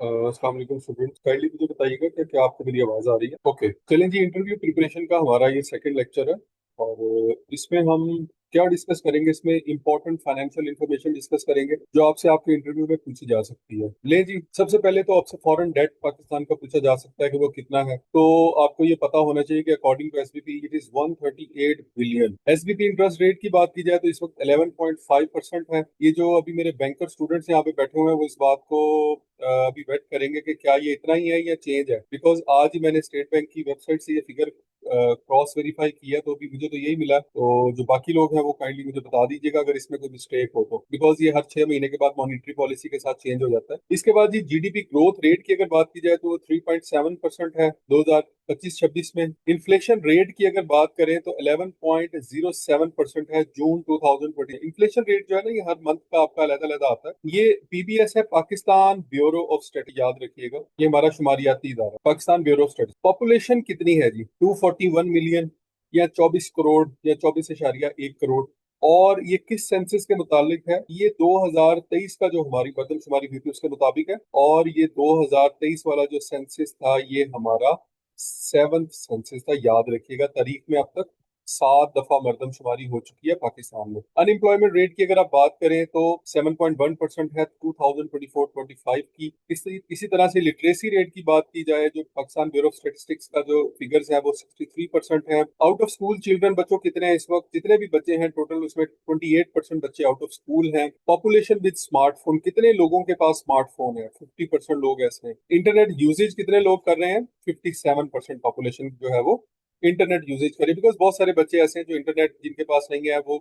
अस्सलाम वालेकुम students, kindly मुझे बताइएगा कि क्या आपको मेरी आवाज़ आ रही है? ओके, चलें जी। इंटरव्यू प्रिपरेशन का हमारा ये सेकंड लेक्चर है और इसमें हम क्या डिस्कस करेंगे? इसमें इंपॉर्टेंट फाइनेंशियल इंफॉर्मेशन डिस्कस करेंगे जो आपसे आपके इंटरव्यू में पूछी जा सकती है। ले जी, सबसे पहले तो आपसे फॉरेन डेट पाकिस्तान का पूछा जा सकता है कि वो कितना है। तो आपको ये पता होना चाहिए कि according to SBP it is 138 billion. SBP interest rate की बात की जाए तो इस वक्त 11.5% है। ये जो अभी मेरे बैंकर स्टूडेंट्स यहाँ पे बैठे हुए हैं वो इस बात को अभी वेट करेंगे कि क्या ये इतना ही है या चेंज है, बिकॉज आज ही मैंने स्टेट बैंक की वेबसाइट से ये फिगर क्रॉस वेरीफाई किया तो अभी मुझे तो यही मिला। तो जो बाकी लोग हैं वो काइंडली मुझे बता दीजिएगा अगर इसमें कोई मिस्टेक हो तो, बिकॉज ये हर 6 महीने के बाद मॉनिटरी पॉलिसी के साथ चेंज हो जाता है। इसके बाद जी जीडीपी ग्रोथ रेट की अगर बात की जाए तो वो 3.7% है 2025-26 में। इन्फ्लेशन रेट की अगर बात करें तो 11.07% है जून 2020। इन्फ्लेशन रेट जो है ना ये हर मंथ का आपका अलग अलग आता है। ये पीबीएस है, पाकिस्तान ब्यूरो ऑफ स्टडी, याद रखिएगा ये हमारा शुमारियाती इदारा है, Pakistan bureau of study. Population कितनी है जी? 241 मिलियन या 24 करोड़ या 24.1 करोड़। और ये किस सेंसस के मुतालिक है? ये 2023 का जो हमारी मरदमशुमारी हुई थी उसके मुताबिक है। और ये 2023 वाला जो सेंसस था ये हमारा सेवंथ सेंसस था, याद रखिएगा। तारीख में अब तक 7 दफा मरदमशुमारी हो चुकी है पाकिस्तान में। अनएम्प्लॉयमेंट रेट की अगर आप बात करें तो 7.1% है 2024-25 की। इसी तरह से लिटरेसी रेट की बात की जाए, जो पाकिस्तान ब्यूरो ऑफ स्टेटिस्टिक्स का जो फिगर्स है वो 63% है। आउट ऑफ स्कूल चिल्ड्रन बच्चों कितने हैं इस वक्त? जितने भी बच्चे हैं टोटल उसमें 28% बच्चे आउट ऑफ स्कूल हैं। पॉपुलेशन विद स्मार्टफोन, कितने लोगों के पास स्मार्टफोन है? 50% लोग ऐसे हैं। इंटरनेट यूजेज कितने लोग कर रहे हैं? 57% पॉपुलेशन जो है वो इंटरनेट यूजेज करें, बिकॉज बहुत सारे बच्चे ऐसे हैं जो इंटरनेट जिनके पास नहीं है, वो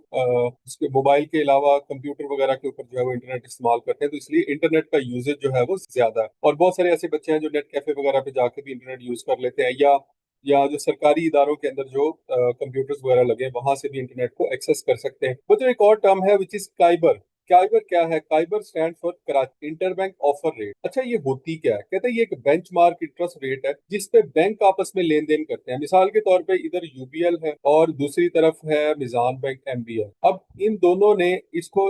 उसके मोबाइल के अलावा कंप्यूटर वगैरह के ऊपर जो है वो इंटरनेट इस्तेमाल करते हैं, तो इसलिए इंटरनेट का यूजेज जो है वो ज्यादा है। और बहुत सारे ऐसे बच्चे हैं जो नेट कैफे वगैरह पे जाके भी इंटरनेट यूज कर लेते हैं, या जो सरकारी इदारों के अंदर जो कंप्यूटर्स वगैरह लगे हैं वहां से भी इंटरनेट को एक्सेस कर सकते हैं। वो जो एक और टर्म है विच इज काइबर। काइबर क्या है? काइबर stand for Karachi interbank offer rate. अच्छा, ये होती क्या है? कहते हैं ये एक बेंचमार्क इंटरेस्ट रेट है जिसपे बैंक आपस में लेन देन करते हैं। मिसाल के तौर पे इधर यूबीएल है और दूसरी तरफ है मिजान बैंक एमबीएल। अब इन दोनों ने इसको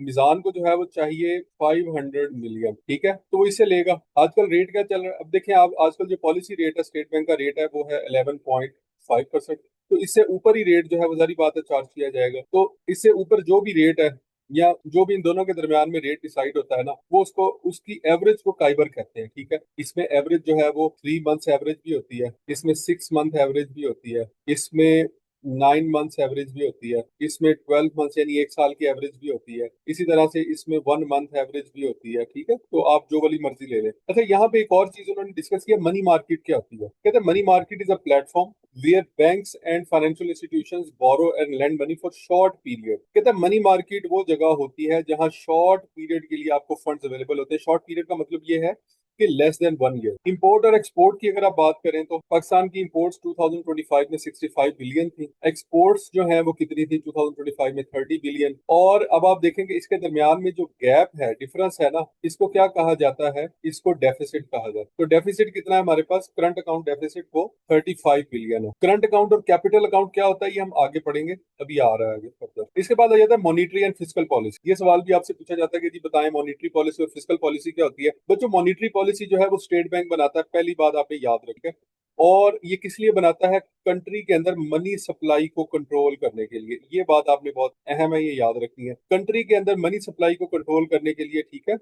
मिजान को जो है वो चाहिए 500 मिलियन, ठीक है, तो वो इसे लेगा। आजकल रेट क्या चल रहा है? अब देखें आप, आजकल जो पॉलिसी रेट है स्टेट बैंक का रेट है वो है 11.5%। तो इससे ऊपर ही रेट जो है वो जारी बात है चार्ज किया जाएगा। तो इससे ऊपर जो भी रेट है या जो भी इन दोनों के दरमियान में रेट डिसाइड होता है ना, वो उसको उसकी एवरेज को काइबर कहते हैं, ठीक है। इसमें एवरेज जो है वो 3 मंथ्स एवरेज भी होती है, इसमें 6 मंथ एवरेज भी होती है, इसमें 9 मंथ्स एवरेज भी होती है, इसमें 12 मंथ्स यानी 1 साल की एवरेज भी होती है, इसी तरह से इसमें 1 मंथ एवरेज भी होती है, ठीक है। तो आप जो वाली मर्जी ले लें। अच्छा, यहाँ पे एक और चीज उन्होंने डिस्कस किया, मनी मार्केट क्या होती है। कहते हैं money market is a platform where banks and financial institutions borrow and lend money for short period। कहते हैं मनी मार्केट वो जगह होती है जहां शॉर्ट पीरियड के लिए आपको फंड्स अवेलेबल होते हैं। शॉर्ट पीरियड का मतलब ये है कि लेस देन 1 ईयर। इंपोर्ट और एक्सपोर्ट की अगर आप बात करें तो पाकिस्तान की इंपोर्ट्स 2025 में 65 बिलियन थी। एक्सपोर्ट्स जो है वो कितनी थी 2025 में? 30 बिलियन। और अब आप देखेंगे इसके दरमियान में जो गैप है, डिफरेंस है ना, इसको क्या कहा जाता है? इसको डेफिसिट कहा जाता है। तो डेफिसिट कितना है हमारे पास? करंट अकाउंट डेफिसिट वो 35 बिलियन है। करंट अकाउंट और कैपिटल अकाउंट क्या होता है ये हम आगे पढ़ेंगे, अभी आ रहा है आगे फर्दर। इसके बाद आ जाता है मॉनिटरी एंड फिस्कल पॉलिसी। ये सवाल भी आपसे पूछा जाता है कि जी बताएं मॉनिटरी पॉलिसी और फिस्कल पॉलिसी क्या होती है। बच्चों, मॉनिटरी पॉलिसी जो है वो स्टेट बैंक बनाता है, पहली बात आपने याद रखें। और ये किस लिए बनाता है? कंट्री के अंदर मनी सप्लाई को कंट्रोल करने के लिए। ये बात आपने बहुत अहम है, ये याद रखनी है। कंट्री के अंदर मनी सप्लाई को कंट्रोल करने के लिए, ठीक है।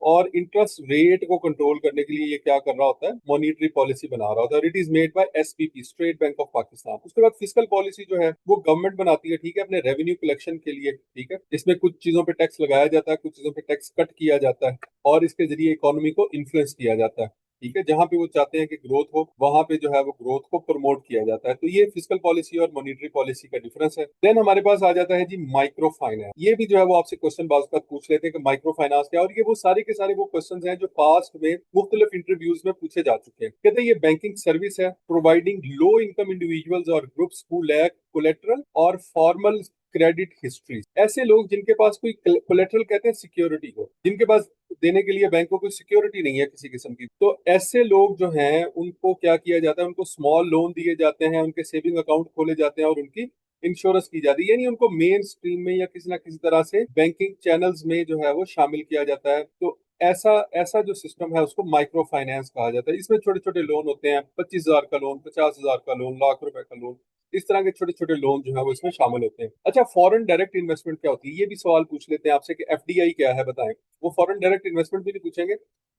और इंटरेस्ट रेट को कंट्रोल करने के लिए ये क्या कर रहा होता है? मॉनिटरी पॉलिसी बना रहा होता है। It is made by SPP, state bank of Pakistan. उसके बाद फिस्कल पॉलिसी जो है वो गवर्नमेंट बनाती है, ठीक है, अपने रेवेन्यू कलेक्शन के लिए, ठीक है। इसमें कुछ चीजों पे टैक्स लगाया जाता है, कुछ चीजों पे टैक्स कट किया जाता है और इसके जरिए इकोनॉमी को इन्फ्लुएंस किया जाता है, ठीक है। जहां पे वो चाहते हैं कि ग्रोथ हो वहां पे जो है वो ग्रोथ को प्रमोट किया जाता है। तो ये फिस्कल पॉलिसी और मॉनिटरी पॉलिसी का डिफरेंस है। देन हमारे पास आ जाता है जी माइक्रो फाइनेंस। ये भी जो है वो आपसे क्वेश्चन बाज का पूछ लेते हैं कि माइक्रो फाइनेंस क्या है। और ये वो सारे के सारे वो क्वेश्चन हैं जो पास्ट में मुख्तलिफ इंटरव्यूज में पूछे जा चुके हैं। कहते हैं ये बैंकिंग सर्विस है प्रोवाइडिंग लो इनकम इंडिविजुअल्स और ग्रुप्स हु लैक कोलेटरल और फॉर्मल क्रेडिट हिस्ट्री। ऐसे लोग जिनके पास कोई कोलेटरल, कहते हैं सिक्योरिटी को, जिनके पास देने के लिए बैंक को कोई सिक्योरिटी नहीं है किसी किस्म की, तो ऐसे लोग जो हैं उनको क्या किया जाता है? उनको स्मॉल लोन दिए जाते हैं, उनके सेविंग अकाउंट खोले जाते हैं और उनकी इंश्योरेंस की जाती है। यानी उनको मेन स्ट्रीम में या किसी ना किसी तरह से बैंकिंग चैनल्स में जो है वो शामिल किया जाता है। तो ऐसा ऐसा जो सिस्टम है उसको माइक्रो फाइनेंस कहा जाता है। इसमें छोटे छोटे लोन होते हैं, 25,000 का लोन, 50,000 का लोन, लाख रुपए का लोन, इस तरह के छोटे छोटे लोन जो है वो इसमें शामिल होते हैं। अच्छा, फॉरेन डायरेक्ट इन्वेस्टमेंट क्या होती है, ये भी सवाल पूछ लेते हैं आपसे कि एफडीआई क्या है, बताएं। वो फॉरेन डायरेक्ट इन्वेस्टमेंट भी नहीं पूछेंगे,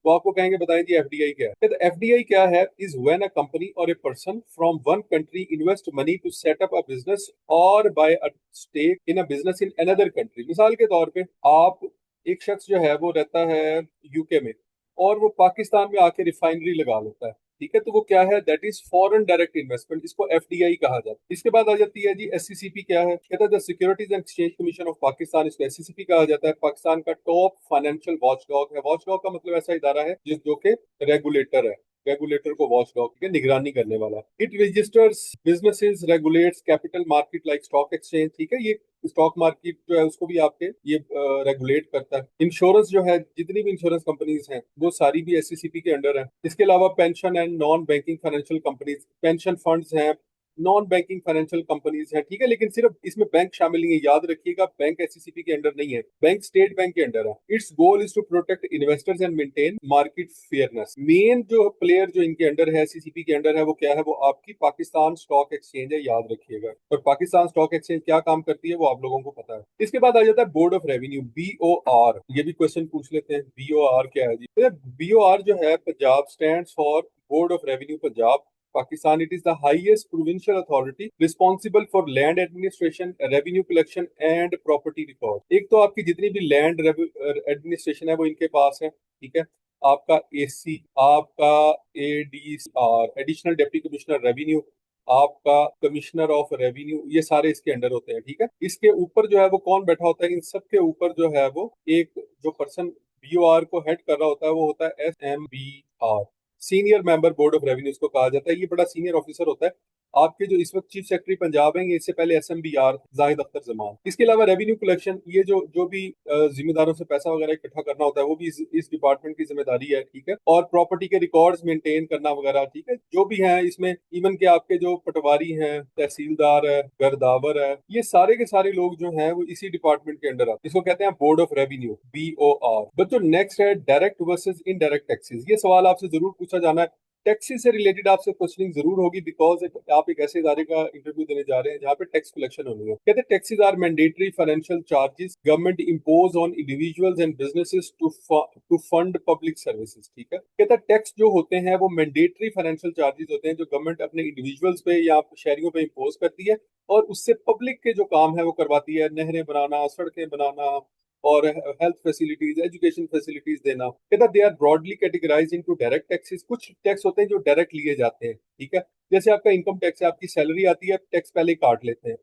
वो आपको कहेंगे बताएं जी एफडीआई क्या है। तो एफडीआई क्या है, is when a company or a person from one country invest money to set up a business or buy a stake in a business in another country. मिसाल के तौर पे आप, एक शख्स जो है वो रहता है यूके में और वो पाकिस्तान में आके रिफाइनरी लगा लेता है, ठीक है, तो वो क्या है, that is foreign direct investment, इसको एफडीआई कहा जाता है। इसके बाद आ जाती है जी एससीसीपी क्या है, कहता है the securities and exchange commission of Pakistan, इसको एससीसीपी कहा जाता है। पाकिस्तान का टॉप फाइनेंशियल वॉचडॉग है। वॉचडॉग का मतलब ऐसा इदारा है जिस जो के रेगुलेटर है, रेगुलेटर को वॉचडॉग की निगरानी करने वाला। It registers businesses, regulates capital market like stock exchange, ठीक है, ये स्टॉक मार्केट जो है उसको भी आपके ये रेगुलेट करता है। इंश्योरेंस जो है, जितनी भी इंश्योरेंस कंपनीज हैं वो सारी भी एससीसीपी के अंडर है। इसके अलावा pension and non banking financial companies, pension funds हैं, नॉन बैंकिंग फाइनेंशियल कंपनीज हैं, ठीक है, लेकिन सिर्फ इसमें बैंक शामिल नहीं है, याद रखिएगा, बैंक एससीसीपी के अंडर नहीं है, बैंक स्टेट बैंक के अंडर है। Its goal is to protect investors and maintain market fairness. Main जो प्लेयर जो इनके अंडर है, एससीसीपी के अंडर है, वो क्या है, वो आपकी पाकिस्तान स्टॉक एक्सचेंज है, याद रखिएगा। और पाकिस्तान स्टॉक एक्सचेंज क्या काम करती है वो आप लोगों को पता है। इसके बाद आ जाता है बोर्ड ऑफ रेवेन्यू, बीओआर। ये भी क्वेश्चन पूछ लेते हैं, बीओआर क्या है जी। बीओआर जो है, Punjab stands for board of revenue Punjab Pakistan. It is the highest provincial authority responsible for land administration, revenue collection and property record. एक तो आपकी जितनी भी लैंड एडमिनिस्ट्रेशन है वो इनके पास है, ठीक है। आपका एसी, आपका ADR, additional deputy commissioner revenue, आपका कमिश्नर ऑफ रेवेन्यू, ये सारे इसके अंडर होते हैं, ठीक है। इसके ऊपर जो है वो कौन बैठा होता है, इन सब के ऊपर जो है वो एक जो पर्सन बीओआर को हेड कर रहा होता है वो होता है SMBR, senior member board of revenue इसको कहा जाता है। ये बड़ा सीनियर ऑफिसर होता है। आपके जो इस वक्त चीफ सेक्रेटरी पंजाब हैं, ये इससे पहले एसएमबीआर जाहिद अख्तर जमान। इसके अलावा रेवेन्यू कलेक्शन, ये जो जो भी जिम्मेदारों से पैसा वगैरह इकट्ठा करना होता है वो भी इस डिपार्टमेंट की जिम्मेदारी है, ठीक है। और प्रॉपर्टी के रिकॉर्ड्स मेंटेन करना वगैरह, ठीक है, जो भी है इसमें, इवन के आपके जो पटवारी हैं, तहसीलदार है, गर्दावर है, ये सारे के सारे लोग जो हैं वो इसी डिपार्टमेंट के अंडर आते हैं। इसको कहते हैं बोर्ड ऑफ रेवेन्यू, बीओआर। बच्चों नेक्स्ट है डायरेक्ट वर्सेज इनडायरेक्ट टैक्सेस। ये सवाल आपसे जरूर पूछा जाना है, टैक्सी से रिलेटेड आपसे क्वेश्चनिंग जरूर होगी, बिकॉज आप एक ऐसे इदारे का इंटरव्यू देने जा रहे हैं जहाँ पे टैक्स कलेक्शन होनी है। कहते हैं taxes are mandatory financial charges government impose on individuals and businesses to fund public services, ठीक है। कहता है टैक्स जो होते हैं वो मैंडेटरी फाइनेंशियल चार्जेस होते हैं जो गवर्नमेंट अपने इंडिविजुअल्स पे या शहरियों पे इम्पोज करती है और उससे पब्लिक के जो काम है वो करवाती है, नहरें बनाना, सड़कें बनाना और हेल्थ फैसिलिटीज, एजुकेशन फैसिलिटीज देना। कहता they are broadly categorize into direct taxes. कुछ टैक्स होते हैं जो डायरेक्ट लिए जाते हैं, ठीक है, जैसे आपका इनकम टैक्स है, आपकी सैलरी आती है, टैक्स पहले ही काट लेते हैं,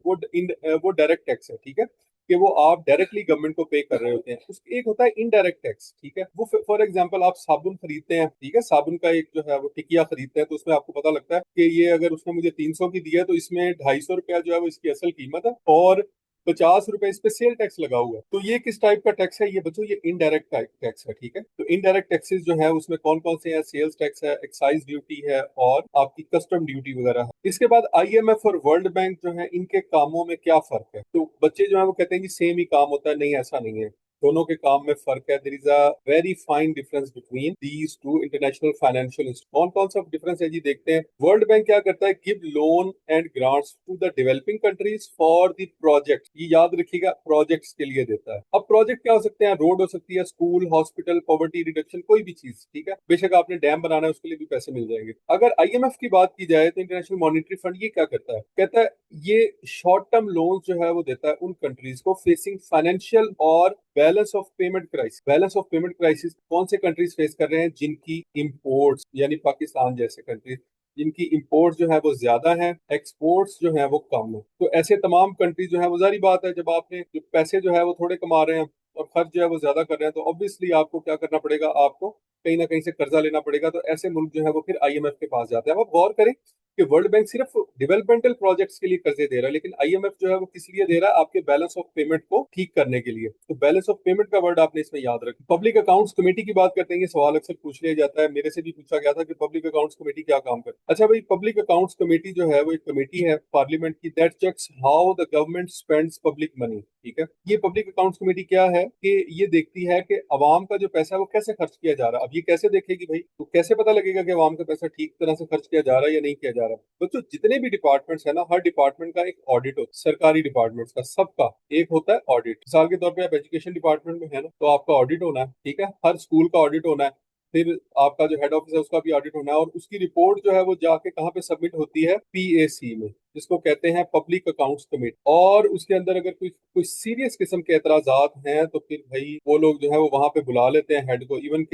वो डायरेक्ट टैक्स है, ठीक है, कि वो आप डायरेक्टली गवर्नमेंट को पे कर रहे होते हैं। उस एक होता है इनडायरेक्ट टैक्स, ठीक है, वो फॉर एग्जांपल आप साबुन खरीदते हैं, ठीक है, साबुन का एक जो है वो टिकिया खरीदते हैं, तो उसमें आपको पता लगता है कि ये अगर उसने मुझे 300 की दी है तो इसमें 250 रुपया जो है वो इसकी असल कीमत है और 50 रुपए इस पे सेल टैक्स लगा हुआ है। तो ये किस टाइप का टैक्स है ये बच्चों, ये इनडायरेक्ट टैक्स है, ठीक है। तो इनडायरेक्ट टैक्सेस जो है उसमें कौन कौन से हैं, सेल्स टैक्स है, एक्साइज ड्यूटी है और आपकी कस्टम ड्यूटी वगैरह है। इसके बाद आईएमएफ और वर्ल्ड बैंक जो है, इनके कामों में क्या फर्क है, तो बच्चे जो है वो कहते हैं कि सेम ही काम होता है, नहीं ऐसा नहीं है, दोनों के काम में फर्क है। There is a very fine difference between these two international financial institute. कौन कौन सा डिफरेंस है जी, देखते हैं। वर्ल्ड बैंक क्या करता है, give loan and grants to the developing countries for the project, ये याद रखिएगा, प्रोजेक्ट्स के लिए देता है। अब प्रोजेक्ट क्या हो सकते हैं, रोड हो सकती है, स्कूल, हॉस्पिटल, पॉवर्टी रिडक्शन, कोई भी चीज, ठीक है, बेशक आपने डैम बनाना है उसके लिए भी पैसे मिल जाएंगे। अगर आईएमएफ की बात की जाए तो इंटरनेशनल मॉनिटरी फंड, ये क्या करता है, कहता है ये शॉर्ट टर्म लोन जो है वो देता है उन कंट्रीज को फेसिंग फाइनेंशियल और balance of payment crisis. Balance of payment crisis कौन से कंट्रीज फेस कर रहे हैं, जिनकी इंपोर्ट्स, यानी पाकिस्तान जैसे कंट्रीज जिनकी इंपोर्ट्स जो है वो ज्यादा है, एक्सपोर्ट्स जो है वो कम है। तो ऐसे तमाम कंट्रीज जो है वो, जारी बात है, जब आपने जो पैसे जो है वो थोड़े कमा रहे हैं और खर्च जो है वो ज्यादा कर रहे हैं तो ऑब्वियसली आपको क्या करना पड़ेगा, आपको कहीं ना कहीं से कर्जा लेना पड़ेगा। तो ऐसे मुल्क जो है वो फिर आईएमएफ के पास जाते हैं। अब आप गौर करें कि वर्ल्ड बैंक सिर्फ डेवलपमेंटल प्रोजेक्ट्स के लिए कर्जे दे रहा है, लेकिन आईएमएफ जो है वो किस लिए दे रहा है? आपके बैलेंस ऑफ पेमेंट को ठीक करने के लिए। तो बैलेंस ऑफ पेमेंट का वर्ड आपने इसमें याद रखा। पब्लिक अकाउंट्स कमेटी की बात करते हैं, ये सवाल अक्सर पूछ लिया जाता है, मेरे से भी पूछा गया था कि पब्लिक अकाउंट्स कमेटी क्या काम करती है। अच्छा भाई, पब्लिक अकाउंट्स कमेटी जो है वो एक कमेटी है पार्लियामेंट की, that checks how the government spends public money. ठीक है, ये पब्लिक अकाउंट्स कमेटी क्या है कि ये देखती है कि अवाम का जो पैसा है वो कैसे खर्च किया जा रहा है। अब ये कैसे देखेगी भाई? तो कैसे पता लगेगा कि अवाम का पैसा ठीक तरह से खर्च किया जा रहा है या नहीं किया जा रहा है? बच्चों, जितने भी डिपार्टमेंट्स है ना, हर डिपार्टमेंट का एक ऑडिट होता है, सरकारी डिपार्टमेंट्स का सबका एक होता है ऑडिट। मिसाल के तौर पे आप एजुकेशन डिपार्टमेंट में है ना, तो आपका ऑडिट होना है, ठीक है, हर स्कूल का ऑडिट होना है। फिर आपका जो हेड ऑफिस है उसका भी ऑडिट होना है, और उसकी रिपोर्ट जो है वो जाके कहाँ पे सबमिट होती है? पीएसी में, जिसको कहते हैं पब्लिक अकाउंट्स कमेटी। और उसके अंदर अगर कोई कोई सीरियस किस्म के एतराजात हैं तो फिर भाई वो लोग जो है वो वहां पे बुला लेते हैं हेड को, इवन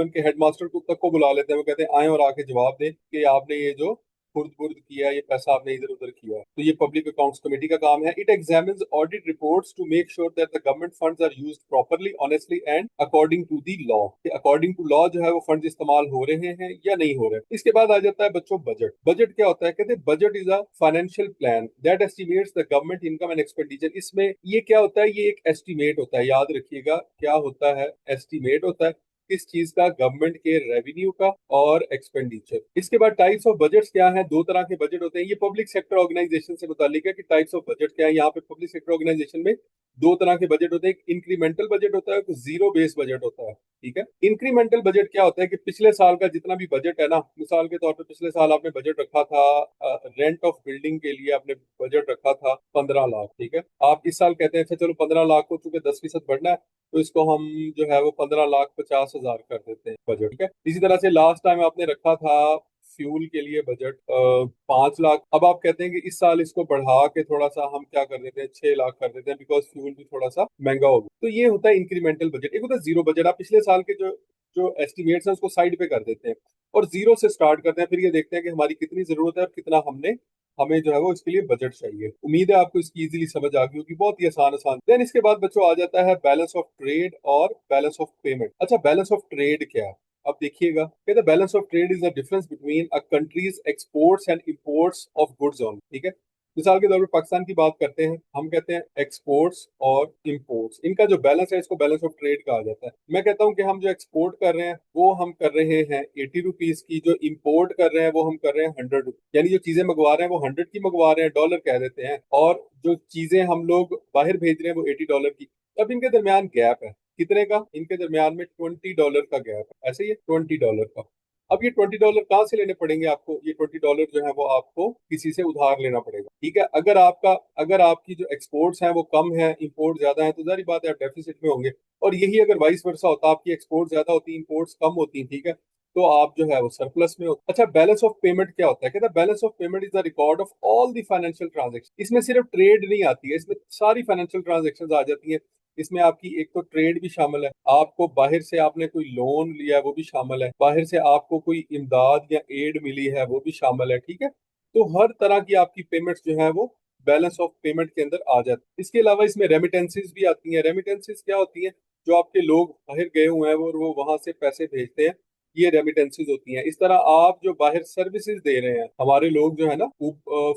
के हेडमास्टर को तक को बुला लेते हैं। वो कहते हैं आए और आके जवाब दें कि आपने ये जो खुर्द बुर्द किया है, ये पैसा आपने इधर उधर किया है। तो ये पब्लिक अकाउंट्स कमेटी का काम है। It examines audit reports to make sure that the government funds are used properly, honestly and according to the law. According to law जो है वो फंड्स इस्तेमाल हो रहे हैं या नहीं हो रहे। इसके बाद आ जाता है बच्चों बजट। बजट क्या होता है? कहते हैं budget is a financial plan that estimates the government income and expenditure. इसमें ये क्या होता है? ये एक एस्टिमेट होता है, याद रखिएगा क्या होता है? एस्टिमेट होता है किस चीज का? गवर्नमेंट के रेवेन्यू का और एक्सपेंडिचर। इसके बाद टाइप्स ऑफ बजट्स क्या है? दो तरह के बजट होते हैं। ये पब्लिक सेक्टर ऑर्गेनाइजेशन से मुतालिक है कि टाइप्स ऑफ बजट क्या है। यहाँ पे पब्लिक सेक्टर ऑर्गेनाइजेशन में दो तरह के बजट होते हैं, एक इंक्रीमेंटल बजट होता है, एक जीरो बेस बजट होता है। ठीक है, इंक्रीमेंटल बजट क्या होता है कि पिछले साल का जितना भी बजट है ना, मिसाल के तौर पर पिछले साल आपने बजट रखा था रेंट ऑफ बिल्डिंग के लिए, आपने बजट रखा था 15 लाख। ठीक है, आप इस साल कहते हैं अच्छा चलो 15 लाख को चूंकि 10% बढ़ना है तो इसको हम जो है वो 15,50,000 कर देते हैं बजट। ठीक है, इसी तरह से लास्ट टाइम आपने रखा था फ्यूल के लिए बजट 5 लाख। अब आप कहते हैं कि इस साल इसको बढ़ा के थोड़ा सा हम क्या कर देते हैं, 6 लाख कर देते हैं, बिकॉज फ्यूल भी थोड़ा सा महंगा हो गया। तो ये होता है इंक्रीमेंटल बजट। एक होता है जीरो बजट, आप पिछले साल के जो जो एस्टिमेट्स हैं उसको साइड पे कर देते हैं और जीरो से स्टार्ट करते हैं। फिर ये देखते हैं कि हमारी कितनी जरूरत है और कितना हमें जो है वो इसके लिए बजट चाहिए। उम्मीद है आपको इसकी इजीली समझ आ गई होगी, बहुत ही आसान आसान। देन इसके बाद बच्चों आ जाता है बैलेंस ऑफ ट्रेड और बैलेंस ऑफ पेमेंट। अच्छा, बैलेंस ऑफ ट्रेड क्या है? अब देखिएगा, कहते हैं balance of trade is the difference between a countries exports and imports of goods on. ठीक है, मिसाल के तौर पर पाकिस्तान की बात करते हैं, हम कहते हैं एक्सपोर्ट्स और इंपोर्ट्स, इनका जो बैलेंस है इसको बैलेंस ऑफ ट्रेड कहा जाता है। मैं कहता हूं कि हम जो एक्सपोर्ट कर रहे हैं वो हम कर रहे हैं 80 रुपीज की, जो इंपोर्ट कर रहे हैं वो हम कर रहे हैं 100 रुपीज। यानी जो चीजें मंगवा रहे हैं वो 100 की मंगवा रहे हैं, डॉलर कह देते हैं, और जो चीजें हम लोग बाहर भेज रहे हैं वो $80 की। अब इनके दरमियान गैप है, कितने का? इनके दरमियान में $20 का गैप है, ऐसे ही $20 का। अब ये $20 कहाँ से लेने पड़ेंगे आपको? ये $20 जो है वो आपको किसी से उधार लेना पड़ेगा। ठीक है, अगर आपकी जो एक्सपोर्ट्स हैं वो कम है, इंपोर्ट ज्यादा है, तो जारी बात है आप डेफिसिट में होंगे। और यही अगर वाइस वर्सा होता, आपकी एक्सपोर्ट ज्यादा होती, इंपोर्ट्स कम होती, ठीक है, तो आप जो है वो सरप्लस में होते। अच्छा, बैलेंस ऑफ पेमेंट क्या होता है? कहता है balance of payment is the record of all the financial transaction. इसमें सिर्फ ट्रेड नहीं आती है, इसमें सारी फाइनेंशियल ट्रांजेक्शन आ जाती है। इसमें आपकी एक तो ट्रेड भी शामिल है, आपको बाहर से आपने कोई लोन लिया है वो भी शामिल है, बाहर से आपको कोई इमदाद या एड मिली है वो भी शामिल है। ठीक है, तो हर तरह की आपकी पेमेंट्स जो है वो बैलेंस ऑफ पेमेंट के अंदर आ जाती है। इसके अलावा इसमें रेमिटेंसेस भी आती हैं। रेमिटेंसेस क्या होती हैं? जो आपके लोग बाहर गए हुए हैं वो वहां से पैसे भेजते हैं, ये रेमिटेंसेज होती हैं। इस तरह आप जो बाहर सर्विसेज दे रहे हैं, हमारे लोग जो है ना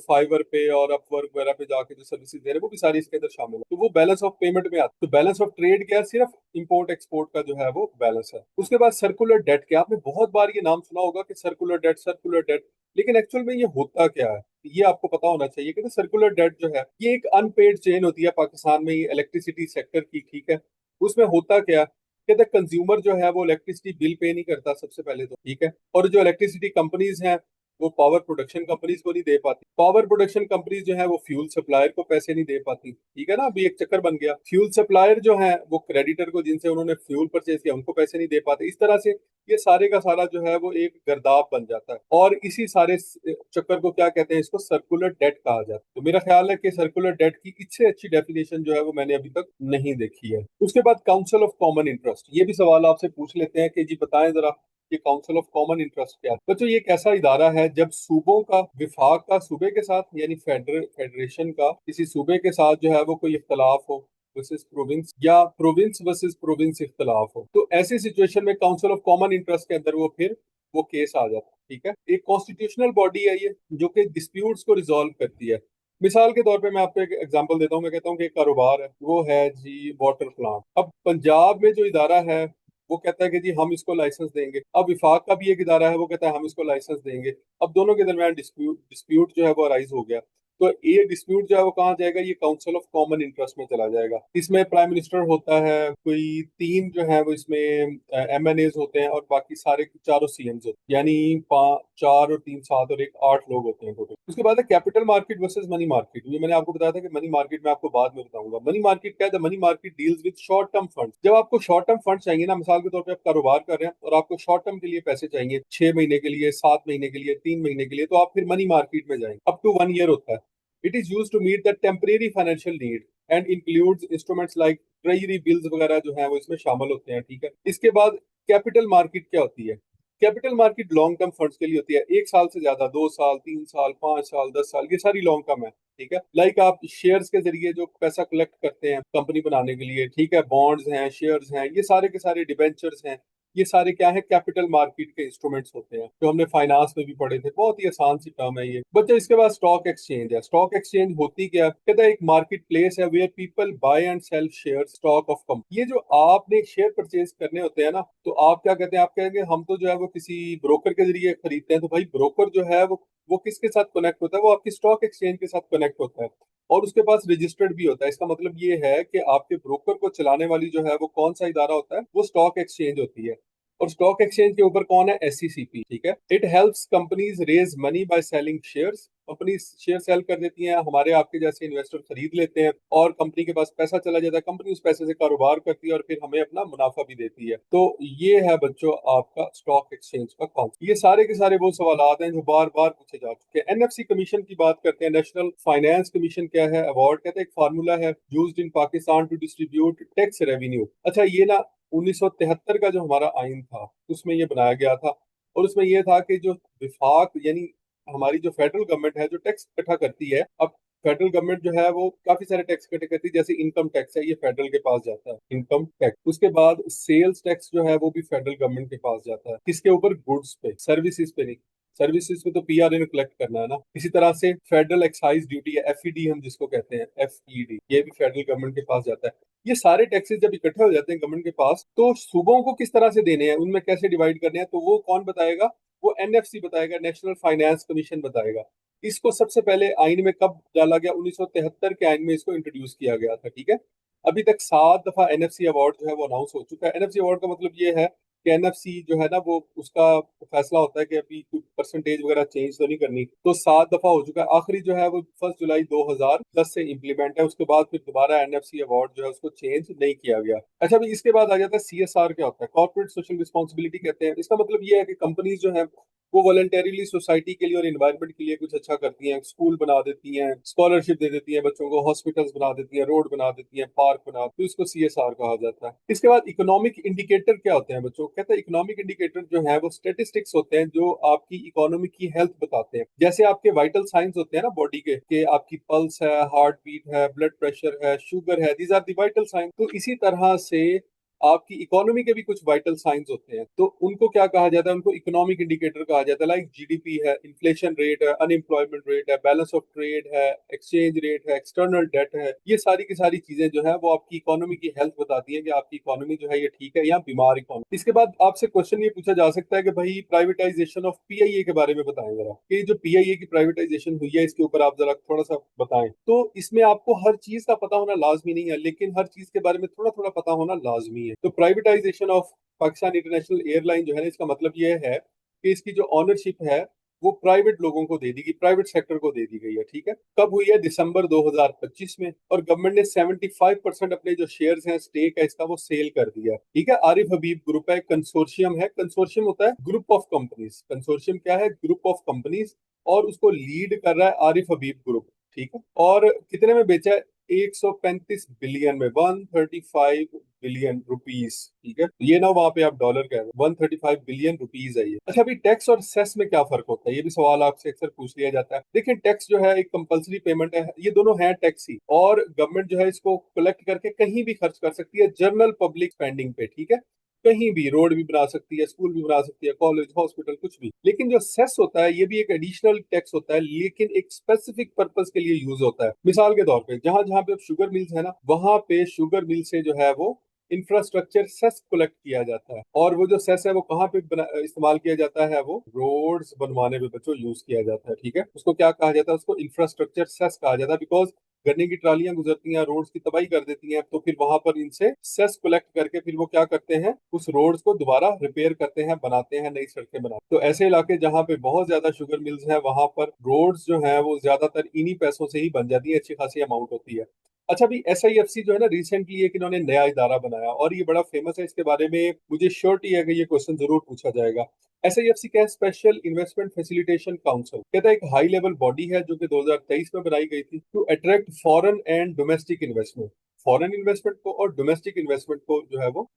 फाइवर पे और अपवर्क वगैरह पे जाके जो सर्विसेज दे रहे हैं वो भी सारी इसके अंदर शामिल है, तो वो बैलेंस ऑफ पेमेंट में आती है। तो बैलेंस ऑफ ट्रेड क्या है? सिर्फ इंपोर्ट एक्सपोर्ट का जो है वो बैलेंस है। उसके बाद सर्कुलर डेट क्या, आपने बहुत बार ये नाम सुना होगा कि सर्कुलर डेट, सर्कुलर डेट, लेकिन एक्चुअल में ये होता क्या है ये आपको पता होना चाहिए कि सर्कुलर डेट जो है ये एक अनपेड चेन होती है पाकिस्तान में, ये इलेक्ट्रिसिटी सेक्टर की। ठीक है, उसमें होता क्या, कहते कंज्यूमर जो है वो इलेक्ट्रिसिटी बिल पे नहीं करता सबसे पहले तो। ठीक है, और जो इलेक्ट्रिसिटी कंपनीज हैं वो पावर प्रोडक्शन कंपनीज को नहीं दे पाती। पावर प्रोडक्शन कंपनीज जो है वो फ्यूल सप्लायर को पैसे नहीं दे पाती। ठीक है ना, अभी एक चक्कर बन गया। फ्यूल सप्लायर जो है वो क्रेडिटर को, जिनसे उन्होंने फ्यूल परचेज किया, उनको पैसे नहीं दे पाते। इस तरह से ये सारे का सारा जो है वो एक गर्दाव बन जाता है, और इसी सारे चक्कर को क्या कहते हैं? इसको सर्कुलर डेट कहा जाता है। तो मेरा ख्याल है कि सर्कुलर डेट की इससे अच्छी डेफिनेशन जो है वो मैंने अभी तक नहीं देखी है। उसके बाद काउंसिल ऑफ कॉमन इंटरेस्ट, ये भी सवाल आपसे पूछ लेते हैं कि जी बताएं जरा ये काउंसिल ऑफ कॉमन इंटरेस्ट क्या है। बच्चों, ये एक ऐसा इदारा है जब सूबों का, विफाक का सूबे के साथ यानी फेडरेशन का किसी सूबे के साथ जो है वो कोई इख्तलाफ हो, वर्सेस प्रोविंस, या प्रोविंस वर्सेस प्रोविंस इख्तलाफ हो, तो ऐसी सिचुएशन में काउंसिल ऑफ कॉमन इंटरेस्ट के अंदर वो फिर वो केस आ जाता है। ठीक है। एक कॉन्स्टिट्यूशनल बॉडी है ये, जो कि डिस्प्यूट्स को रिजॉल्व करती है। मिसाल के तौर पे मैं आपको एक एग्जांपल देता हूँ। मैं कहता हूँ कि एक कारोबार है, वो है जी वाटर प्लांट। अब पंजाब में जो इदारा है वो कहता है कि जी हम इसको लाइसेंस देंगे। अब विफाक का भी एक इदारा है, वो कहता है हम इसको लाइसेंस देंगे। अब दोनों के दरमियान डिस्प्यूट डिस्प्यूट जो है वो अराइज हो गया। तो ये डिस्प्यूट जो है वो कहाँ जाएगा? ये काउंसिल ऑफ कॉमन इंटरेस्ट में चला जाएगा। इसमें प्राइम मिनिस्टर होता है, कोई तीन जो है वो इसमें एमएनएज होते हैं, और बाकी सारे चारों सीएम्स होते हैं। यानी पांच, चार और तीन, सात और एक, आठ लोग होते हैं टोटल। उसके बाद है capital market versus money market. ये मैंने आपको बताया था कि मनी मार्केट में आपको बाद में बताऊंगा। मनी मार्केट क्या है? Money market deals with short term fund. जब आपको शॉर्ट टर्म फंड चाहिए ना, मिसाल के तौर पे आप कारोबार कर रहे हैं और आपको शॉर्ट टर्म के लिए पैसे चाहिए, 6 महीने के लिए, 7 महीने के लिए, 3 महीने के लिए, तो आप फिर मनी मार्केट में जाएंगे। अप टू 1 ईयर होता है। It is use to meet the temporary financial need and includes instruments like treasury bills वगैरह जो है वो इसमें शामिल होते हैं, ठीक है। इसके बाद कैपिटल मार्केट क्या होती है? Capital market long term funds के लिए होती है, 1 साल से ज्यादा, 2 साल, 3 साल, 5 साल, 10 साल, ये सारी लॉन्ग टर्म है, ठीक है। लाइक आप शेयर्स के जरिए जो पैसा कलेक्ट करते हैं कंपनी बनाने के लिए, ठीक है, बॉन्ड्स हैं, शेयर्स हैं, ये सारे के सारे डिबेंचर्स हैं, ये सारे क्या है? कैपिटल मार्केट के इंस्ट्रूमेंट्स होते हैं, जो हमने फाइनेंस में भी पढ़े थे। बहुत ही आसान सी टर्म है ये बच्चे। इसके बाद स्टॉक एक्सचेंज है। स्टॉक एक्सचेंज होती क्या है? कहता है एक मार्केट प्लेस है where people buy and sell share stock of company. ये जो आपने शेयर परचेज करने होते हैं ना, तो आप क्या कहते हैं? आप कहेंगे हम तो जो है वो किसी ब्रोकर के जरिए खरीदते हैं। तो भाई ब्रोकर जो है वो किसके साथ कनेक्ट होता है? वो आपकी स्टॉक एक्सचेंज के साथ कनेक्ट होता है, और उसके पास रजिस्टर्ड भी होता है। इसका मतलब ये है कि आपके ब्रोकर को चलाने वाली जो है वो कौन सा इदारा होता है? वो स्टॉक एक्सचेंज होती है। और स्टॉक एक्सचेंज के ऊपर कौन है? एससीसीपी, ठीक है। It helps companies raise money by selling shares. Company share sell कर देती हैं, हमारे आपके जैसे इन्वेस्टर खरीद लेते हैं, और कंपनी के पास पैसा चला जाता है। कंपनी उस पैसे से कारोबार करती है और फिर हमें अपना मुनाफा भी देती है। तो ये है बच्चों आपका स्टॉक एक्सचेंज का कॉन्सेप्ट। ये सारे के सारे वो सवालात हैं जो बार बार पूछे जा चुके हैं। एनएफसी कमीशन की बात करते हैं। नेशनल फाइनेंस कमीशन क्या है? अवार्ड कहते हैं, एक फार्मूला है used in Pakistan to distribute tax revenue. अच्छा, ये ना 1973 का जो हमारा आइन था उसमें ये बनाया गया था, और उसमें ये था कि जो विफाक यानी हमारी जो फेडरल गवर्नमेंट है जो टैक्स इकट्ठा करती है। अब फेडरल गवर्नमेंट जो है वो काफी सारे टैक्स इकट्ठे करती है, जैसे इनकम टैक्स है, ये फेडरल के पास जाता है, इनकम टैक्स। उसके बाद सेल्स टैक्स जो है वो भी फेडरल गवर्नमेंट के पास जाता है। किसके ऊपर? गुड्स पे, सर्विसेज पे नहीं। सर्विसेज पे तो पीआरए ने कलेक्ट करना है ना। इसी तरह से फेडरल एक्साइज ड्यूटी है, एफईडी हम जिसको कहते हैं, एफईडी, ये भी फेडरल गवर्नमेंट के पास जाता है। ये सारे टैक्सेस जब इकट्ठे हो जाते हैं गवर्नमेंट के पास, तो सूबों को किस तरह से देने हैं, उनमें कैसे डिवाइड करने हैं, तो वो कौन बताएगा? वो एनएफसी बताएगा, नेशनल फाइनेंस कमीशन बताएगा। इसको सबसे पहले आइन में कब डाला गया? 1973 के आइन में इसको इंट्रोड्यूस किया गया था, ठीक है। अभी तक 7 दफा एनएफसी अवार्ड जो है वो अनाउंस हो चुका है। एनएफसी अवार्ड का मतलब ये है कि एनएफसी जो है ना वो उसका फैसला होता है कि अभी कोई परसेंटेज वगैरह चेंज तो नहीं करनी। तो 7 दफा हो चुका है। आखिरी जो है वो 1 जुलाई 2010 से इम्प्लीमेंट है। उसके बाद फिर दोबारा एनएफसी अवार्ड जो है उसको चेंज नहीं किया गया। अच्छा, अभी इसके बाद आ जाता है सीएसआर। क्या होता है? कॉर्पोरेट सोशल रिस्पॉन्सिबिलिटी कहते हैं। इसका मतलब ये है कि कंपनीज जो है वो वॉलंटरीली सोसाइटी के लिए और इन्वायरमेंट के लिए कुछ अच्छा करती हैं। स्कूल बना देती हैं, स्कॉलरशिप दे देती हैं बच्चों को, हॉस्पिटल्स बना देती हैं, रोड बना देती हैं, पार्क बना, तो इसको सीएसआर कहा जाता है। इसके बाद इकोनॉमिक इंडिकेटर क्या होते हैं बच्चों? कहते हैं इकोनॉमिक इंडिकेटर जो है वो स्टेटिस्टिक्स होते हैं जो आपकी इकोनॉमी की हेल्थ बताते हैं। जैसे आपके वाइटल साइंस होते हैं ना बॉडी के आपकी पल्स है, हार्ट बीट है, ब्लड प्रेशर है, शुगर है, these are the vital signs. तो इसी तरह से आपकी इकोनॉमी के भी कुछ वाइटल साइंस होते हैं, तो उनको क्या कहा जाता है? उनको इकोनॉमिक इंडिकेटर कहा जाता है। लाइक जीडीपी है, इन्फ्लेशन रेट है, अनएम्प्लॉयमेंट रेट है, बैलेंस ऑफ ट्रेड है, एक्सचेंज रेट है, एक्सटर्नल डेट है। ये सारी की सारी चीजें जो है वो आपकी इकोनॉमी की हेल्थ बताती है कि आपकी इकोनॉमी जो है ये ठीक है या बीमार इकोनॉमी। इसके बाद आपसे क्वेश्चन ये पूछा जा सकता है कि भाई प्राइवेटाइजेशन ऑफ पीआईए के बारे में बताएं जरा, कि जो पीआईए की प्राइवेटाइजेशन हुई है इसके ऊपर आप जरा थोड़ा सा बताएं। तो इसमें आपको हर चीज का पता होना लाजमी नहीं है, लेकिन हर चीज के बारे में थोड़ा थोड़ा पता होना लाजमी है। तो privatisation of Pakistan international airline जो है ना, इसका मतलब ये है कि इसकी जो ऑनरशिप है वो प्राइवेट लोगों को दे दी गई, प्राइवेट सेक्टर को दे दी गई है, ठीक है। कब हुई है? दिसंबर 2025 में। और गवर्नमेंट ने 75% अपने जो शेयर्स हैं, स्टेक है इसका, वो सेल कर दिया, ठीक है। आरिफ हबीब ग्रुप है, कंसोर्शियम है। कंसोर्शियम होता है ग्रुप ऑफ कंपनीज। कंसोर्शियम क्या है? Group of companies. और उसको लीड कर रहा है आरिफ हबीब ग्रुप, ठीक है। और कितने में बेचा है? 135 बिलियन में, 135 बिलियन रुपीस, ठीक है। ये ना वहां पे आप डॉलर कह रहे हो, 135 बिलियन रुपीस है ये। अच्छा, अभी टैक्स और सेस में क्या फर्क होता है? ये भी सवाल आपसे अक्सर पूछ लिया जाता है। देखिए, टैक्स जो है एक कंपलसरी पेमेंट है, ये दोनों है टैक्स ही, और गवर्नमेंट जो है इसको कलेक्ट करके कहीं भी खर्च कर सकती है, जनरल पब्लिक स्पेंडिंग पे, ठीक है। कहीं भी रोड भी बना सकती है, स्कूल भी बना सकती है, कॉलेज, हॉस्पिटल, कुछ भी। लेकिन जो सेस होता है ये भी एक एडिशनल टैक्स होता है, लेकिन एक स्पेसिफिक पर्पस के लिए यूज होता है। मिसाल के तौर पे जहां जहां पे शुगर मिल्स है ना, वहां पे शुगर मिल से जो है वो इंफ्रास्ट्रक्चर सेस कलेक्ट किया जाता है। और वो जो सेस है वो कहाँ पे इस्तेमाल किया जाता है, वो रोड्स बनवाने में बच्चों यूज किया जाता है। ठीक है, उसको क्या कहा जाता है, उसको इंफ्रास्ट्रक्चर सेस कहा जाता है। बिकॉज गन्ने की ट्रालियां गुजरती हैं, रोड्स की तबाही कर देती हैं, तो फिर वहां पर इनसे सेस कलेक्ट करके फिर वो क्या करते हैं, उस रोड्स को दोबारा रिपेयर करते हैं, बनाते हैं, नई सड़कें बनाते हैं। तो ऐसे इलाके जहां पे बहुत ज्यादा शुगर मिल्स हैं, वहां पर रोड्स जो हैं वो ज्यादातर इन्हीं पैसों से ही बन जाती है, अच्छी खासी अमाउंट होती है। अच्छा, अभी SIFC जो है ना, रिसेंटली एक इन्होंने नया इदारा बनाया और ये बड़ा फेमस है। इसके बारे में मुझे श्योरिटी है कि ये क्वेश्चन जरूर पूछा जाएगा। SIFC क्या है? Special investment facilitation council. कहता है एक हाई लेवल बॉडी है जो कि 2023 में बनाई गई थी to attract foreign and domestic investment. Foreign investment को और डोमेस्टिक इन्वेस्टमेंट को जो है वो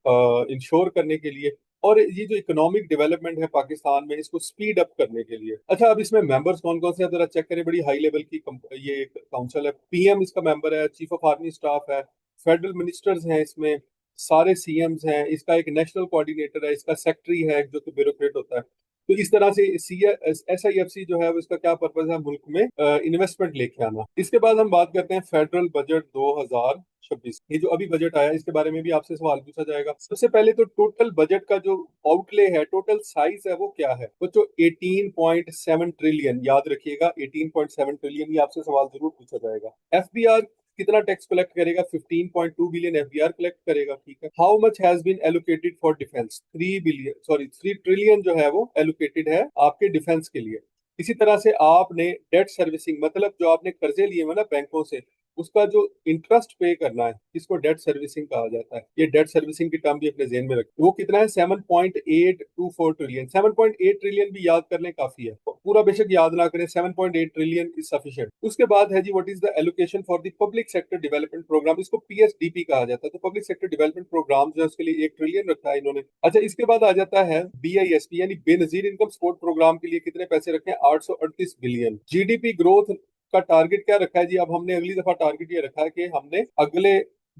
इंश्योर करने के लिए, और ये जो इकोनॉमिक डेवलपमेंट है पाकिस्तान में, इसको स्पीड अप करने के लिए। अच्छा, अब इसमें मेंबर्स कौन कौन से हैं जरा चेक करें। बड़ी हाई लेवल की ये काउंसिल है। PM इसका मेंबर है, चीफ ऑफ आर्मी स्टाफ है, फेडरल मिनिस्टर्स हैं इसमें, सारे CMs हैं, इसका एक नेशनल कोऑर्डिनेटर है, इसका सेक्रेटरी है जो कि ब्यूरोक्रेट होता है। तो इस तरह से SIFC जो है वो इसका क्या पर्पज है, मुल्क में इन्वेस्टमेंट लेके आना। इसके बाद हम बात करते हैं फेडरल बजट 2026। ये जो अभी बजट आया इसके बारे में भी आपसे सवाल पूछा जाएगा। सबसे पहले तो टोटल बजट का जो आउटले है, टोटल साइज है, वो क्या है बच्चों? 18.7 ट्रिलियन। याद रखिएगा, 18.7 ट्रिलियन। ये आपसे सवाल जरूर पूछा जाएगा। FBR कितना टैक्स कलेक्ट करेगा? 15.2 बिलियन FBR कलेक्ट करेगा। ठीक है। How much has been allocated for defence? 3 trillion जो है वो एलोकेटेड है आपके डिफेंस के लिए। इसी तरह से आपने डेट सर्विसिंग, मतलब जो आपने कर्जे लिए हुए ना बैंकों से, उसका जो इंटरेस्ट पे करना है, इसको डेट सर्विसिंग कहा जाता है। ये डेट सर्विसिंग की टर्म भी अपने जेन में रखें। वो कितना है? 7.824 ट्रिलियन। 7.8 ट्रिलियन भी याद करने काफी है, पूरा बेशक याद ना करें, 7.8 ट्रिलियन इज सफिशिएंट। उसके बाद है जी, what is the allocation for the public sector development program? इसको PSDP कहा जाता है। तो पब्लिक सेक्टर डेवलपमेंट प्रोग्राम जो है उसके लिए 1 ट्रिलियन रखा है इन्होंने। अच्छा, इसके बाद आ जाता है BISP यानी बेनजीर इनकम सपोर्ट प्रोग्राम के लिए कितने पैसे रखे हैं? 838 बिलियन। GDP ग्रोथ का टारगेट क्या रखा है जी? अब हमने अगली दफा टारगेट ये रखा है कि हमने अगले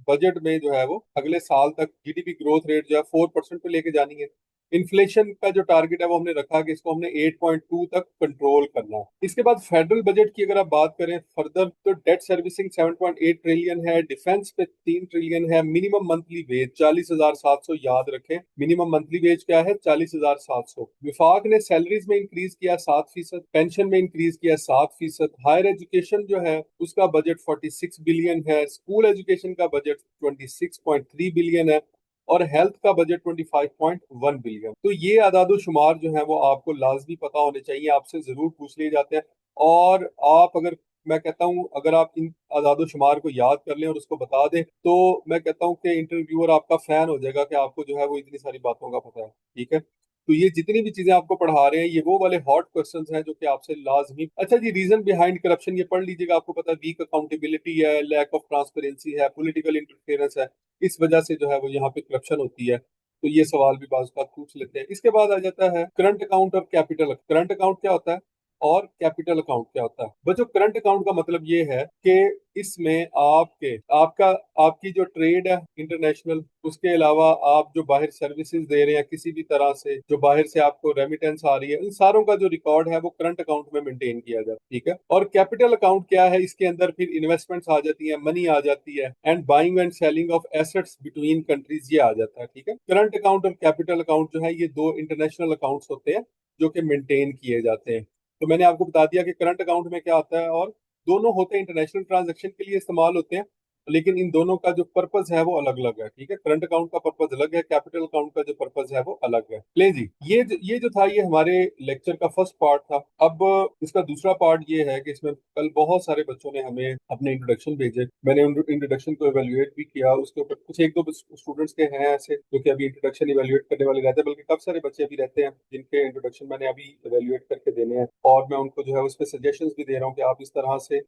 बजट में जो है वो अगले साल तक GDP ग्रोथ रेट जो है 4% पे लेके जानी है। इन्फ्लेशन का जो टारगेट है वो हमने रखा कि इसको हमने 8.2 तक कंट्रोल करना है। इसके बाद फेडरल बजट की अगर आप बात करें फर्दर, तो डेट सर्विसिंग 7.8 ट्रिलियन है, डिफेंस पे 3 ट्रिलियन है, मिनिमम मंथली वेज 40,700। याद रखें, मिनिमम मंथली वेज क्या है? 40,700। विफाक ने सैलरीज में इंक्रीज किया 7%, पेंशन में इंक्रीज किया 7%। हायर एजुकेशन जो है उसका बजट 46 बिलियन है, स्कूल एजुकेशन का बजट 26.3 बिलियन है, और हेल्थ का बजट 25.1 बिलियन। तो ये आदादो शुमार जो है वो आपको लाजमी पता होने चाहिए, आपसे जरूर पूछ लिए जाते हैं। और आप अगर, मैं कहता हूं, अगर आप इन आदादो शुमार को याद कर लें और उसको बता दें, तो मैं कहता हूं कि इंटरव्यूअर आपका फैन हो जाएगा कि आपको जो है वो इतनी सारी बातों का पता है। ठीक है, तो ये जितनी भी चीजें आपको पढ़ा रहे हैं ये वो वाले हॉट क्वेश्चंस हैं जो कि आपसे लाजमी। अच्छा जी, रीजन बिहाइंड करप्शन ये पढ़ लीजिएगा, आपको पता है वीक अकाउंटेबिलिटी है, लैक ऑफ ट्रांसपेरेंसी है, पॉलिटिकल इंटरफेरेंस है, इस वजह से जो है वो यहाँ पे करप्शन होती है। तो ये सवाल भी बाज़ बात पूछ लेते हैं। इसके बाद आ जाता है करंट अकाउंट और कैपिटल। करंट अकाउंट क्या होता है और कैपिटल अकाउंट क्या होता है? बच्चों, करंट अकाउंट का मतलब ये है कि इसमें आपके आपका आपकी जो ट्रेड है इंटरनेशनल, उसके अलावा आप जो बाहर सर्विसेज दे रहे हैं किसी भी तरह से, जो बाहर से आपको रेमिटेंस आ रही है, इन सारों का जो रिकॉर्ड है वो करंट अकाउंट में मेंटेन किया जाता है। ठीक है। और कैपिटल अकाउंट क्या है? इसके अंदर फिर इन्वेस्टमेंट्स आ जाती है, मनी आ जाती है, and buying and selling of assets between countries, ये आ जाता है। ठीक है। करंट अकाउंट और कैपिटल अकाउंट जो है ये दो इंटरनेशनल अकाउंट्स होते हैं जो कि मेंटेन किए जाते हैं। तो मैंने आपको बता दिया कि करंट अकाउंट में क्या होता है, और दोनों होते हैं इंटरनेशनल ट्रांजैक्शन के लिए इस्तेमाल होते हैं, लेकिन इन दोनों का जो पर्पज है वो अलग अलग है। ठीक है, करंट अकाउंट का पर्पज अलग है, कैपिटल अकाउंट का जो पर्पज है वो अलग है। ले जी, ये जो था ये हमारे लेक्चर का फर्स्ट पार्ट था। अब इसका दूसरा पार्ट ये है कि इसमें कल बहुत सारे बच्चों ने हमें अपने इंट्रोडक्शन भेजे, मैंने उन इंट्रोडक्शन को एवेल्युएट भी किया। उसके ऊपर कुछ एक दो स्टूडेंट्स के हैं ऐसे जो कि अभी इंट्रोडक्शन इवेल्युएट करने वाले रहते हैं, बल्कि काफी सारे बच्चे अभी रहते हैं जिनके इंट्रोडक्शन मैंने अभी इवेल्युएट करके देने हैं, और मैं उनको जो है उस पर सजेशंस भी दे रहा हूँ कि आप इस तरह से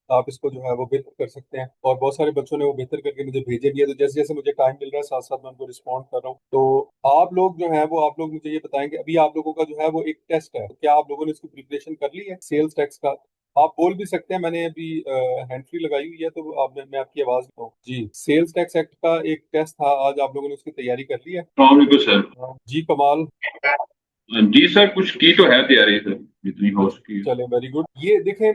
आप इसको जो है वो बेहतर कर सकते हैं। और बहुत सारे बच्चों ने वो बेहतर करके मुझे भेजे भी है, तो जैसे जैसे मुझे टाइम मिल रहा है साथ साथ मैं उनको रिस्पॉन्ड कर रहा हूँ। तो आप लोग जो है वो आप लोग मुझे ये बताएंगे, अभी आप लोगों का जो है वो एक टेस्ट है, तो क्या आप लोगों ने इसकी प्रिपरेशन कर ली है सेल्स टैक्स का? आप बोल भी सकते हैं, मैंने अभी हैंड फ्री लगाई हुई है तो आप मैं आपकी आवाज में हूँ जी। सेल्स टैक्स एक्ट का एक टेस्ट था आज, आप लोगों ने उसकी तैयारी कर ली है? अलैक्म सर। जी कमाल। जी सर, कुछ की तो है तैयारी सर, जितनी हो अच्छा, सकी। चले वेरी गुड। ये देखें,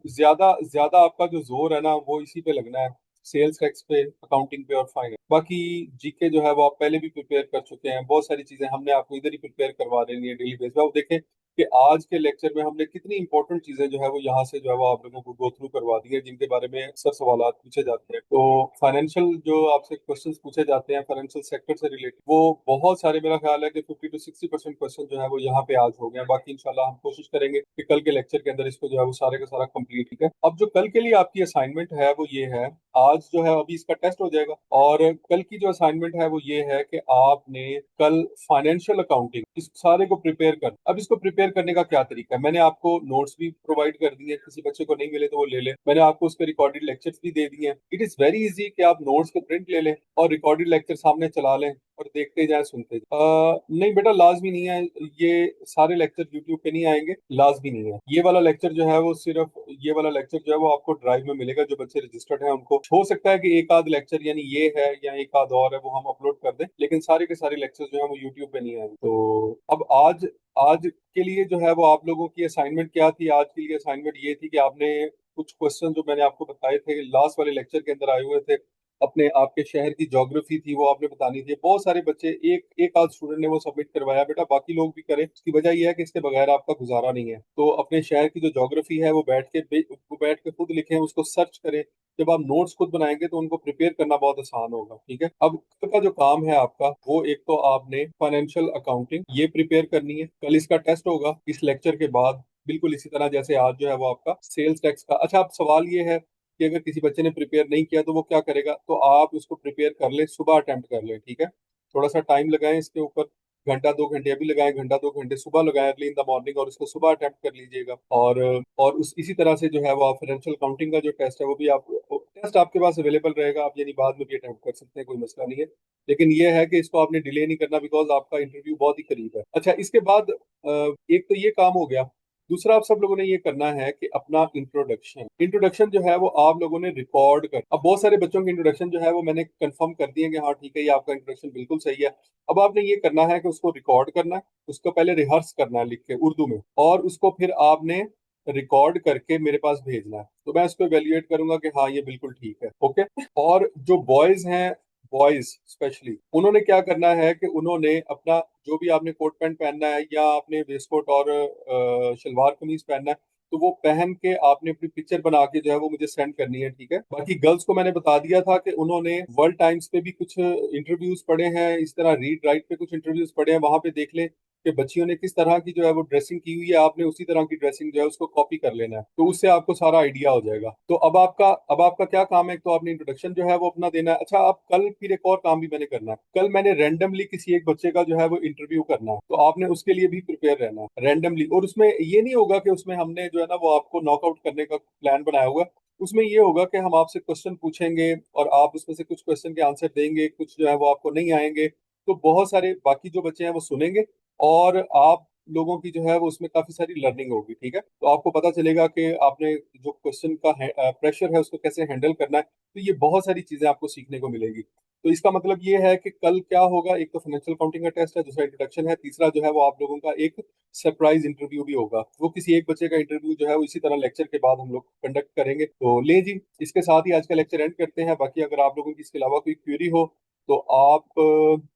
ज्यादा ज्यादा आपका जो जोर है ना वो इसी पे लगना है, सेल्स टैक्स पे, अकाउंटिंग पे और फाइनेंस। बाकी जीके जो है वो आप पहले भी प्रिपेयर कर चुके हैं, बहुत सारी चीजें हमने आपको इधर ही प्रिपेयर करवा देनी है डेली बेस पे। आप देखें कि आज के लेक्चर में हमने कितनी इंपॉर्टेंट चीजें जो है वो यहाँ से जो है वो आप लोगों को गो थ्रू करवा दी है, जिनके बारे में अक्सर सवाल पूछे जाते हैं। तो फाइनेंशियल जो आपसे क्वेश्चंस पूछे जाते हैं फाइनेंशियल सेक्टर से रिलेटेड, वो बहुत सारे, मेरा ख्याल है कि 50 to 60% क्वेश्चन जो है वो यहाँ पे आज हो गए हैं। बाकी इंशाल्लाह हम कोशिश करेंगे कि कल के लेक्चर के अंदर इसको जो है वो सारे का सारा कंप्लीट। ठीक है, अब जो कल के लिए आपकी असाइनमेंट है वो ये है, आज जो है अभी इसका टेस्ट हो जाएगा, और कल की जो असाइनमेंट है वो ये है कि आपने कल फाइनेंशियल अकाउंटिंग इस सारे को प्रिपेयर कर। अब इसको प्रिपेयर करने का क्या तरीका है, मैंने आपको नोट्स भी प्रोवाइड कर दिए, किसी बच्चे को नहीं मिले तो वो ले ले, मैंने आपको उसके रिकॉर्डेड लेक्चर्स भी दे दिए हैं। इट इज वेरी इजी कि आप नोट्स के प्रिंट ले लें और रिकॉर्डेड लेक्चर सामने चला लें और देखते जाएं, सुनते जाएं। नहीं बेटा, लाजमी नहीं है, ये सारे लेक्चर यूट्यूब पे नहीं आएंगे, लाजमी नहीं है। ये वाला लेक्चर जो है वो सिर्फ, ये वाला लेक्चर जो है वो आपको ड्राइव में मिलेगा, जो बच्चे रजिस्टर्ड हैं उनको। हो सकता है कि एक आध लेक्चर, यानी ये है या एक आध और है, वो हम अपलोड कर दें, लेकिन सारे के सारे लेक्चर जो है वो यूट्यूब पे नहीं आएंगे। तो अब आज आज के लिए जो है वो आप लोगों की असाइनमेंट क्या थी, आज के लिए असाइनमेंट ये थी कि आपने कुछ क्वेश्चन जो मैंने आपको बताए थे लास्ट वाले लेक्चर के अंदर आए हुए थे, अपने आपके शहर की ज्योग्राफी थी वो आपने बतानी थी। बहुत सारे बच्चे, एक एक आध स्टूडेंट ने वो सबमिट करवाया, बेटा बाकी लोग भी करें, इसकी वजह यह है कि इसके बगैर आपका गुजारा नहीं है। तो अपने शहर की जो ज्योग्राफी है वो बैठ के खुद लिखें, उसको सर्च करें। जब आप नोट्स खुद बनाएंगे तो उनको प्रिपेयर करना बहुत आसान होगा। ठीक है, अब कल का जो काम है आपका वो, एक तो आपने फाइनेंशियल अकाउंटिंग ये प्रिपेयर करनी है, कल इसका टेस्ट होगा इस लेक्चर के बाद, बिल्कुल इसी तरह जैसे आज जो है वो आपका सेल्स टैक्स का। अच्छा, अब सवाल ये है कि अगर किसी बच्चे ने प्रिपेयर नहीं किया तो वो क्या करेगा, तो आप उसको प्रिपेयर कर ले, सुबह अटेम्प्ट कर ले। ठीक है, थोड़ा सा टाइम लगाएं इसके ऊपर, घंटा दो घंटे अभी लगाएं, घंटा दो घंटे सुबह लगाएं अर्ली इन द मॉर्निंग, और उसको सुबह अटेम्प्ट कर लीजिएगा। और उस इसी तरह से जो है वो आप फाइनेंशियल अकाउंटिंग का जो टेस्ट है वो भी आप, टेस्ट आपके पास अवेलेबल रहेगा, आप यानी बाद में भी अटेम्प्ट कर सकते हैं, कोई मसला नहीं है। लेकिन ये है कि इसको आपने डिले नहीं करना, बिकॉज आपका इंटरव्यू बहुत ही करीब है। अच्छा, इसके बाद एक तो ये काम हो गया। दूसरा आप सब लोगों ने ये करना है कि अपना इंट्रोडक्शन इंट्रोडक्शन जो है वो आप लोगों ने रिकॉर्ड कर। अब बहुत सारे बच्चों के इंट्रोडक्शन जो है वो मैंने कंफर्म कर दिए कि हाँ ठीक है, ये आपका इंट्रोडक्शन बिल्कुल सही है। अब आपने ये करना है कि उसको रिकॉर्ड करना है, उसको पहले रिहर्स करना है लिख के उर्दू में, और उसको फिर आपने रिकॉर्ड करके मेरे पास भेजना है, तो मैं इसको एवेल्युएट करूंगा कि हाँ ये बिल्कुल ठीक है। ओके, और जो बॉयज हैं, बॉयज स्पेशली, उन्होंने क्या करना है कि उन्होंने अपना जो भी आपने कोट पैंट पहनना है या आपने वेस्ट कोट और शलवार कमीज पहनना है, तो वो पहन के आपने अपनी पिक्चर बना के जो है वो मुझे सेंड करनी है। ठीक है, बाकी गर्ल्स को मैंने बता दिया था कि उन्होंने वर्ल्ड टाइम्स पे भी कुछ इंटरव्यूज पढ़े हैं, इस तरह रीड राइट पे कुछ इंटरव्यूज पढ़े हैं, वहां पे देख लें कि बच्चियों ने किस तरह की जो है वो ड्रेसिंग की हुई है, आपने उसी तरह की ड्रेसिंग जो है उसको कॉपी कर लेना है, तो उससे आपको सारा आइडिया हो जाएगा। तो अब आपका क्या काम है, एक तो आपने इंट्रोडक्शन जो है वो अपना देना है। अच्छा, अब कल फिर एक और काम भी मैंने करना है, कल मैंने रैंडमली किसी एक बच्चे का जो है वो इंटरव्यू करना है, तो आपने उसके लिए भी प्रिपेयर रहना है रैंडमली। और उसमें ये नहीं होगा कि उसमें हमने जो है ना वो आपको नॉकआउट करने का प्लान बनाया हुआ है। उसमें ये होगा कि हम आपसे क्वेश्चन पूछेंगे और आप उसमें से कुछ क्वेश्चन के आंसर देंगे, कुछ जो है वो आपको नहीं आएंगे, तो बहुत सारे बाकी जो बच्चे हैं वो सुनेंगे, और आप लोगों की जो है वो उसमें काफी सारी लर्निंग होगी। ठीक है, तो आपको पता चलेगा कि आपने जो क्वेश्चन का प्रेशर है उसको कैसे हैंडल करना है, तो ये बहुत सारी चीजें आपको सीखने को मिलेगी। तो इसका मतलब ये है कि कल क्या होगा, एक तो फाइनेंशियल अकाउंटिंग का टेस्ट है, दूसरा इंट्रोडक्शन है, तीसरा जो है वो आप लोगों का एक सरप्राइज इंटरव्यू भी होगा। वो किसी एक बच्चे का इंटरव्यू जो है वो इसी तरह लेक्चर के बाद हम लोग कंडक्ट करेंगे। तो ले जी, इसके साथ ही आज का लेक्चर एंड करते हैं। बाकी अगर आप लोगों की इसके अलावा कोई क्वेरी हो तो आप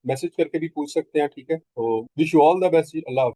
मैसेज करके भी पूछ सकते हैं। ठीक है, तो wish you all the best, अल्लाह हाफिज़।